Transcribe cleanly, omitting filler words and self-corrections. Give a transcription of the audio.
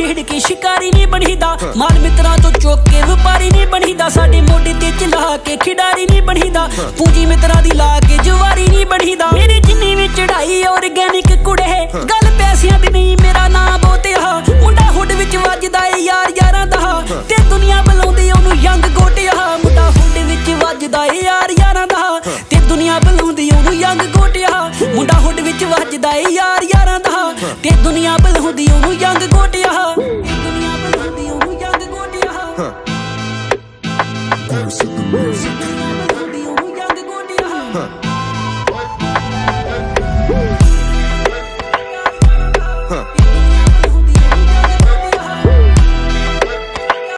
ਖੇਡ ਕੇ ਸ਼ਿਕਾਰੀ ਨਹੀਂ ਬਣੀਦਾ, ਮਾਲ ਮਿੱਤਰਾਂ ਤੋਂ ਚੁੱਕ ਕੇ ਵਪਾਰੀ ਨਹੀਂ ਬਣੀਦਾ, ਸਾਡੇ ਮੋਢੇ ਤੇ ਚਲਾ ਕੇ ਖਿਡਾਰੀ ਨਹੀਂ ਬਣੀਦਾ, ਪੂੰਜੀ ਮਿੱਤਰਾਂ ਦੀ ਲਾ ਕੇ ਜਵਾਰੀ ਨਹੀਂ ਬਣੀਦਾ। ਮੇਰੇ ਜਿੰਨੀ ਵੀ ਚੜਾਈ ਆਰਗੈਨਿਕ ਕੁੜੇ, ਗੱਲ ਪੈਸਿਆਂ ਦੀ ਨਹੀਂ ਮੇਰਾ ਨਾਂ ਬੋਤਿਆ, ਮੁੰਡਾ ਹੁੱਡ ਵਿੱਚ ਵੱਜਦਾ ਏ ਯਾਰ ਯਾਰਾਂ ਦਾ, ਤੇ ਦੁਨੀਆ ਬੁਲਾਉਂਦੀ ਉਹਨੂੰ ਯੰਗ ਗੋਟਿਆ, ਮੁੰਡਾ ਹੁੱਡ ਵਿੱਚ ਵੱਜਦਾ ਏ ਯਾਰ ਯਾਰਾਂ ਦਾ, ਤੇ ਦੁਨੀਆ ਬੁਲਾਉਂਦੀ ਉਹਨੂੰ ਯੰਗ ਗੋਟਿਆ, ਮੁੰਡਾ ਹੁੱਡ ਵਿੱਚ ਵੱਜਦਾ ਏ ਯਾਰ ਯਾਰਾਂ ਦਾ, ਤੇ ਦੁਨੀਆ ਬੁਲਾਉਂਦੀ ਉਹਨੂੰ ਯੰਗ ਗੋਟਿਆ, ਦੁਨੀਆ ਬੁਲਾਉਂਦੀ ਉਹਨੂੰ ਯੰਗ ਗੋਟਿਆ, ਦੁਨੀਆ ਬੁਲਾਉਂਦੀ ਉਹਨੂੰ ਯੰਗ ਗੋਟਿਆ।